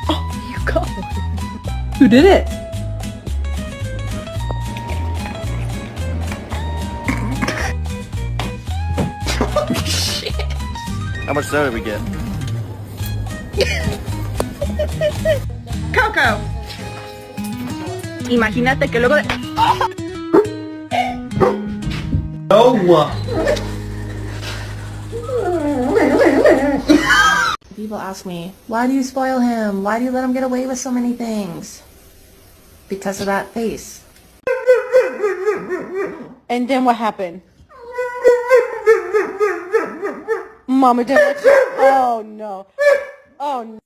Oh, you go. Who did it? Shit. How much soda did we get? Coco. Imagínate que luego de... No! People ask me, why do you spoil him? Why do you let him get away with so many things? Because of that face. And then what happened? Mama didn't let you... Oh no. Oh no.